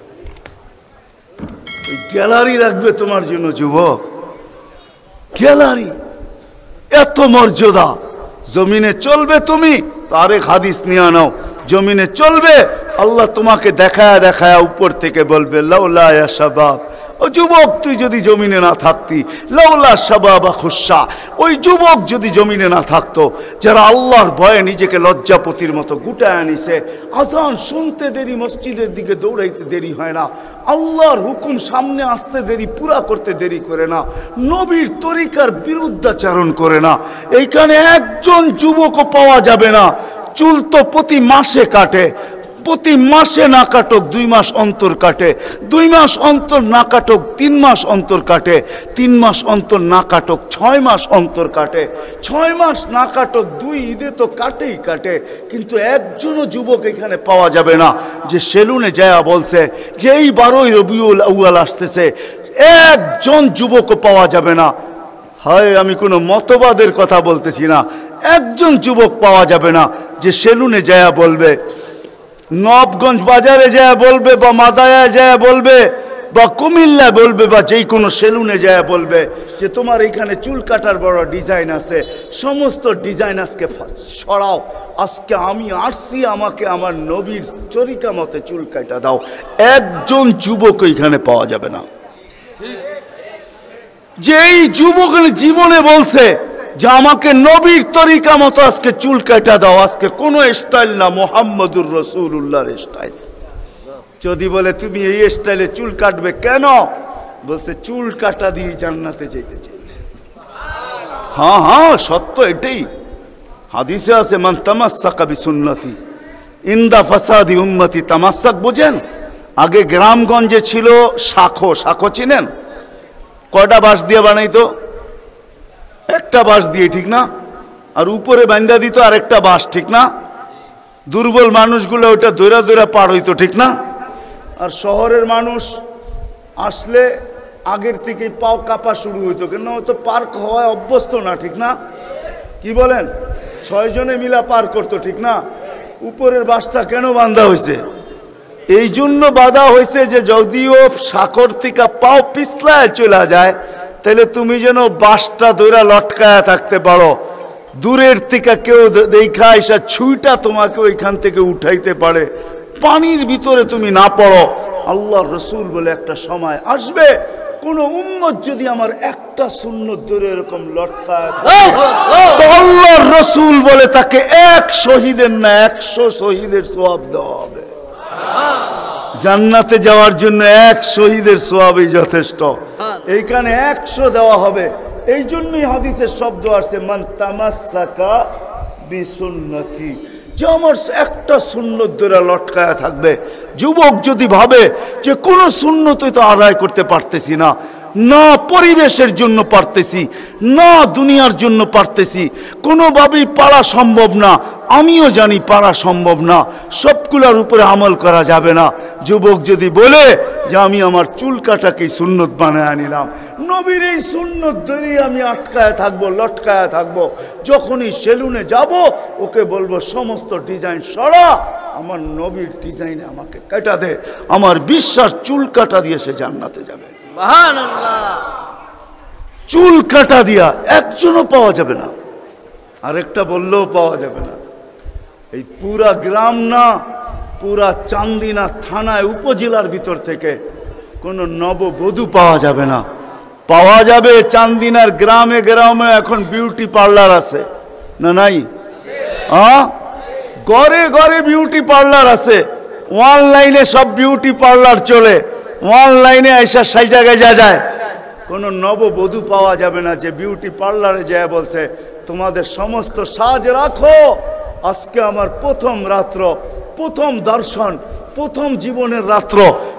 গ্যালারি রাখবে তোমার জন্য যুবক, গ্যালারি, এত মর্যাদা। জমিনে চলবে তুমি, তারেক হাদিস নিয়ে নাও, জমিনে চলবে, আল্লাহ তোমাকে দেখায়া দেখায়া উপর থেকে বলবে, লাউলা ইয়া শাবাব, ও যুবক, তুই যদি জমিনে না থাকতি, লাউলা শাবাবা খুশা, ওই যুবক যদি জমিনে না থাকতো, যারা আল্লাহর ভয়ে নিজেকে লজ্জাপতির মতো গুটায় আনিছে, আজান শুনতে দেরি, মসজিদের দিকে দৌড়াইতে দেরি হয় না, আল্লাহর হুকুম সামনে আসতে দেরি, পুরা করতে দেরি করে না, নবীর তরিকার বিরুদ্ধাচারণ করে না, এইখানে একজন যুবকও পাওয়া যাবে না। চুল তো প্রতি মাসে কাটে, প্রতি মাসে না কাটক 2 মাস অন্তর কাটে, 2 মাস অন্তর না কাটক 3 মাস অন্তর কাটে, 3 মাস অন্তর না কাটক 6 মাস অন্তর কাটে, 6 মাস না কাটক 2 ঈদে তো কাটেই কাটে। কিন্তু একজনও যুবক এখানে পাওয়া যাবে না যে সেলুনে যায় বলছে যে এই 12ই রবিউল আউয়াল আসতেছে, একজন যুবকও পাওয়া যাবে না। হয় আমি কোনো মতবাদের কথা বলতেছি না, একজন যুবক পাওয়া যাবে না যে সেলুনে যায় বলবে, নবগঞ্জ বাজারে যায় বলবে, বা মাদায়া যায় বলবে, বা কুমিল্লা বলবে, বা যেই কোনো সেলুনে যায় বলবে যে তোমার এখানে চুল কাটার বড় ডিজাইন আছে, সমস্ত ডিজাইন আজকে সরাও, আজকে আমি আসছি, আমাকে আমার নবীর তরিকা মতে চুল কাটা দাও। একজন যুবক এখানে পাওয়া যাবে না। যেই যুবক জীবনে বলছে যে আমাকে নবীর তরিকা মতো আজকে চুল কাটা দাও, আজকে কোনো স্টাইল না, মুহাম্মদুর রাসূলুল্লাহর স্টাইল। যদি বলে তুমি এই স্টাইলে চুল কাটবে কেন, বলছে চুল কাটা দিয়ে জান্নাতে যেতে চাই। হ্যাঁ হ্যাঁ, সত্য এটাই। হাদিসে আছে মান তামাসসাকা বিসুন্নতি ইনদা ফাসাদি উম্মতি। তামাসসাক বুঝেন? আগে গ্রামগঞ্জে ছিল শাখো, শাখো চিনেন? কয়টা বাঁশ দিয়ে বানাইতো? একটা বাঁশ দিয়ে, ঠিক না? আর উপরে বান্ধা দিত আরেকটা বাঁশ, ঠিক না? দুর্বল মানুষগুলো ওটা দৌড়া দৌড়া পার হইতো, ঠিক না? আর শহরের মানুষ আসলে আগের থেকে পাও কাঁপা শুরু হইতো, কেন তো পার্ক হওয়ায় অভ্যস্ত না, ঠিক না? কি বলেন? 6 জনে মিলা পার করতো, ঠিক না? উপরের বাঁশটা কেন বাঁধা হয়েছে? এই জন্য বাঁধা হয়েছে যে যদিও সাকর থেকে পাও পিছলায় চলে যায়, তাহলে তুমি যেন বাঁশটা দৌড়া লটকায়া থাকতে পারো, দূরের থেকে কেউ দেখা এসা ছুঁইটা তোমাকে ওইখান থেকে উঠাইতে পারে, পানির ভিতরে তুমি না পড়ো। আল্লাহর রসুল বলে একটা সময় আসবে, কোন উম্মত যদি আমার একটা সুন্নত ধরে এরকম লটকায় থাকে, আল্লাহর রসুল বলে তাকে 1 শহীদের না 100 শহীদের সওয়াব দেওয়া হবে। জান্নাতে যাওয়ার জন্য 1 শহীদের সওয়াবই যথেষ্ট, এইখানে 100 দেওয়া হবে। এই জন্যই হাদিসের শব্দ আসছে মান তামাসসাকা বিসুন্নতি, যে আমার একটা সুন্নত ধরে লটকায়া থাকবে। যুবক যদি ভাবে যে কোনো সুন্নতই তো আদায় করতে পারতেছি না, না পরিবেশের জন্য পারতেছি, না দুনিয়ার জন্য পারতেছি, কোনোভাবেই পারা সম্ভব না, আমিও জানি পারা সম্ভব না, সবগুলোর উপরে আমল করা যাবে না। যুবক যদি বলে যে আমি আমার চুল কাটাকেই সুন্নত বানায় আনিলাম, নবীর এই সুন্নত ধরেই আমি আটকায় থাকবো, লটকায় থাকবো, যখনই সেলুনে যাব ওকে বলবো সমস্ত ডিজাইন সরা, আমার নবীর ডিজাইনে আমাকে কাটা দে, আমার বিশ্বাস চুল কাটা দিয়ে সে জান্নাতে যাবে। চুল কাটা দিয়া একজনও পাওয়া যাবে না, আরেকটা বললেও পাওয়া যাবে না। এই পুরা গ্রাম না, পুরা চান্দিনা থানায় উপজেলার ভিতর থেকে কোনো নববধূ পাওয়া যাবে না। পাওয়া যাবে চান্দিনার গ্রামে গ্রামে এখন বিউটি পার্লার আছে না? নাই? ঘরে ঘরে বিউটি পার্লার আছে, অনলাইনে সব বিউটি পার্লার চলে, অনলাইনে এসে সেই জায়গায় যায়। কোনো নববধূ পাওয়া যাবে না যে বিউটি পার্লারে যায় বলছে তোমাদের সমস্ত সাজ রাখো, আজকে আমার প্রথম রাত্র, প্রথম দর্শন, প্রথম জীবনের রাত্র,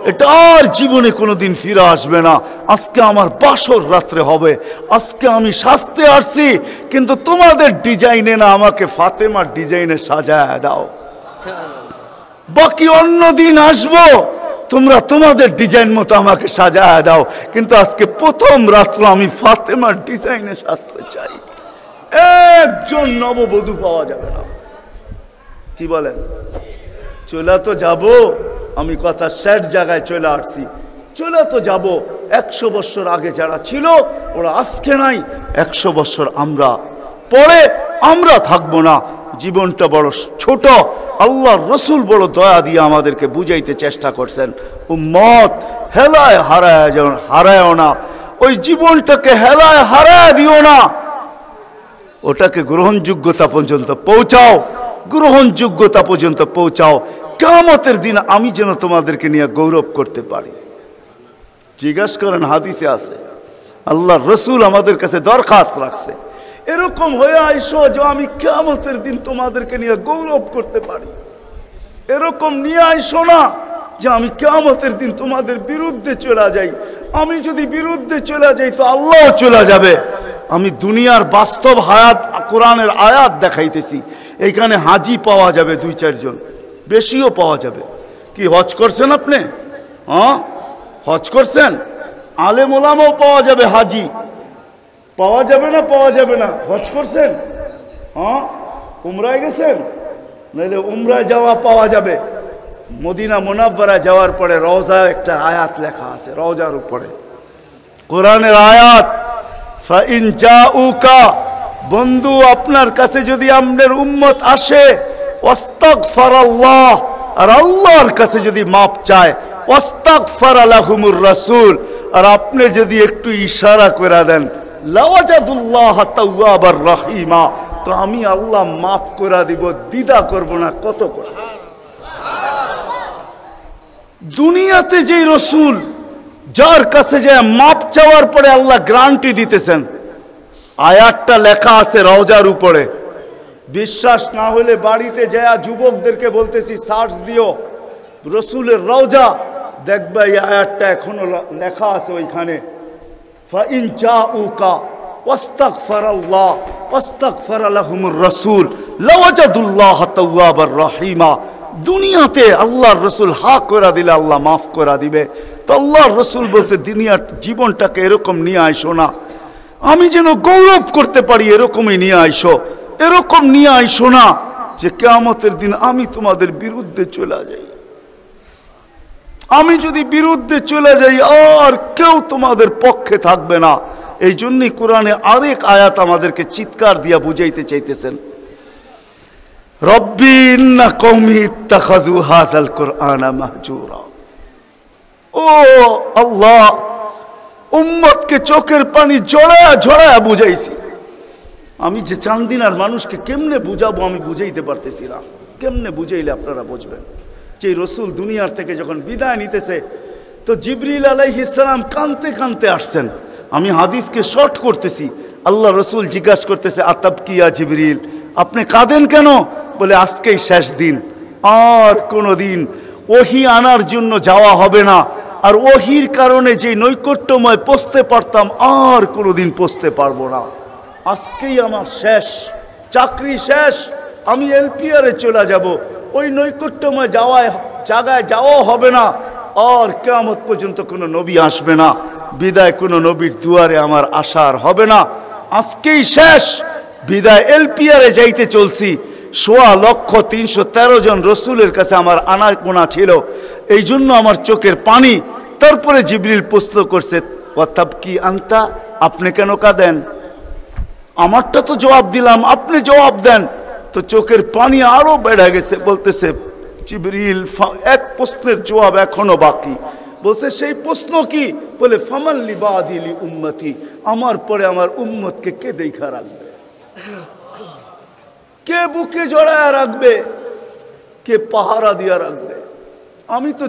এটা আর জীবনে কোনোদিন ফিরে আসবে না, আজকে আমার বাসর রাত্রে হবে, আজকে আমি সাজতে আসছি, কিন্তু তোমাদের ডিজাইনে না, আমাকে ফাতেমার ডিজাইনে সাজায় দাও, বাকি অন্য দিন আসবো, তোমরা তোমাদের ডিজাইন মতো আমাকে সাজায় দাও, কিন্তু আজকে প্রথম রাত্র আমি ফাতেমার ডিজাইনে সাজতে চাই। একজন নববধূ পাওয়া যাবে না। কি বলেন? চলে তো যাব, আমি কথা শেষ জায়গায় চলে আসছি, চলে তো যাব। 100 বছর আগে যারা ছিল ওরা আজকে নাই, 100 বছর আমরা পরে আমরা থাকবো না, জীবনটা বড় ছোট। আল্লাহর রসুল বড় দয়া দিয়ে আমাদেরকে বুঝাইতে চেষ্টা করছেন, উম্মত হেলায় হারায়ও না, ওই জীবনটাকে হেলায় হারায় দিও না, ওটাকে গ্রহণযোগ্যতা পর্যন্ত পৌঁছাও, গ্রহণযোগ্যতা পর্যন্ত পৌঁছাও। কিয়ামতের দিন আমি যেন তোমাদেরকে নিয়ে গৌরব করতে পারি। জিজ্ঞাসা করেন, হাদিসে আছে, আল্লাহর রসুল আমাদের কাছে দরখাস্ত রাখছে, এরকম হয়ে আইসো যে আমি কিয়ামতের দিন তোমাদেরকে নিয়ে গৌরব করতে পারি। এরকম নিয়ে আইসো না যে আমি কিয়ামতের দিন তোমাদের বিরুদ্ধে চলে যাই। আমি যদি বিরুদ্ধে চলে যাই তো আল্লাহ চলে যাবে। আমি দুনিয়ার বাস্তব হায়াত, কোরআনের আয়াত দেখাইতেছি। এইখানে হাজি পাওয়া যাবে 2-4 জন, বেশিও পাওয়া যাবে। কি হজ করছেন আপনি? হ্যাঁ, হজ করছেন? আলেম ওলামাও পাওয়া যাবে, হাজি পাওয়া যাবে না? পাওয়া যাবে না? হজ করছেন? হ্যাঁ, উমরায় গেছেন? নাহলে উমরায় যাওয়া পাওয়া যাবে। মদিনা মুনাওয়ারা যাওয়ার পরে রওজা একটা আয়াত লেখা আছে, রওজার উপরে কোরআনের আয়াত, ফাইন জাউকা, বন্ধু আপনার কাছে যদি আপনার উম্মত আসে, ওয়াস্তাগফারাল্লাহ, আর আল্লাহর কাছে যদি মাপ চায়, ওয়াস্তাগফারা লাহুমুর রাসূল, আর আপনি যদি একটু ইশারা করে দেন, লাওয়াজাদুল্লাহ তাওয়াবার রহিমা, তো আমি আল্লাহ মাফ করে দিব, দ্বিধা করব না। কত করে দুনিয়াতে যে রসুল, যার কাছে যে মাপ চাওয়ার পরে আল্লাহ গ্যারান্টি দিতেছেন, আয়াতটা লেখা আছে রওজার উপরে। বিশ্বাস না হলে বাড়িতে যায় যুবকদেরকে বলতেছি, সার্চ দিও রসুলের রওজা, দেখবে এই আয়াতটা এখনো লেখা আছে ওইখানে। ফাইন জাউকা ওয়াস্তাগফারাল্লাহ ওয়াস্তাগফারা লাহুমুর রাসূল লাওয়াজাদুল্লাহ তাওয়াবার রহিমা। দুনিয়াতে আল্লাহর রসুল হা করে দিলে আল্লাহ মাফ করে দিবে। তো আল্লাহর রসুল বলছে, দুনিয়ার জীবনটাকে এরকম নিয়ে আইসো না, আমি যেন গৌরব করতে পারি, এরকমই নিয়ে আইসো। এরকম নিয়ে আইসো না যে কিয়ামতের দিন আমি তোমাদের বিরুদ্ধে চলে যাই। আমি যদি বিরুদ্ধে চলে যাই আর কেউ তোমাদের পক্ষে থাকবে না। এই জন্যই কোরআনে আরেক আয়াত আমাদেরকে চিৎকার দিয়া বুঝাইতে চাইতেছেন, রব্বি ইন্না কওমি ইত্তাখাযু হাযাল কুরআনা মাহজুরা। ও আল্লাহ, উম্মতকে চোখের পানি ঝরায়া ঝরায়া বুঝাইছি। আমি যে চান্দিনার মানুষকে কেমনে বুঝাবো আমি বুঝাইতে পারতেছি না। কেমনে বুঝাইলে আপনারা বুঝবেন? যে রসুল দুনিয়ার থেকে যখন বিদায় নিতেছে, তো জিবরিল আলাইহিস সালাম কাঁদতে কাঁদতে আসছেন। আমি হাদিসকে শর্ট করতেছি। আল্লাহ রসুল জিজ্ঞাসা করতেছে, আতাবকিয়া জিবরিল, আপনি কাঁদেন কেন? বলে আজকেই শেষ দিন, আর কোনো দিন ওহী আনার জন্য যাওয়া হবে না। আর ওহীর কারণে যে নৈকট্যময় পৌঁছতে পারতাম, আর কোনোদিন পৌঁছতে পারবো না। আজকেই আমার শেষ, চাকরি শেষ, আমি এলপিআরে চলে যাব। ওই নৈকট্যময় জায়গায় যাওয়াও হবে না, আর কিয়ামত পর্যন্ত কোনো নবী আসবে না। বিদায় কোনো নবীর দুয়ারে আমার আশার হবে না। আজকেই শেষ বিদায়, এলপিআরে যাইতে চলছি। 16,313 জন রসুলের কাছে আমার আনাগোনা ছিল, এই জন্য আমার চোখের পানি। তারপরে জিবরিল প্রশ্ন করছে, ওয়াতাবকি আনতা, আপনি কেন কাঁদেন? আমারটা তো জবাব দিলাম, আপনি জবাব দেন। তো চোখের পানি আরো বেড়ে গেছে। বলতেছে জিবরিল, এক প্রশ্নের জবাব এখনো বাকি। বলছে, সেই প্রশ্ন কি? বলে, ফামাল্লি বাদিলি উম্মতি, আমার পরে আমার উম্মতকে কে দেখা রাখবে? কে বুকে জড়ায়া রাখবে? কে পাহারা দিয়া রাখবে? আমি তো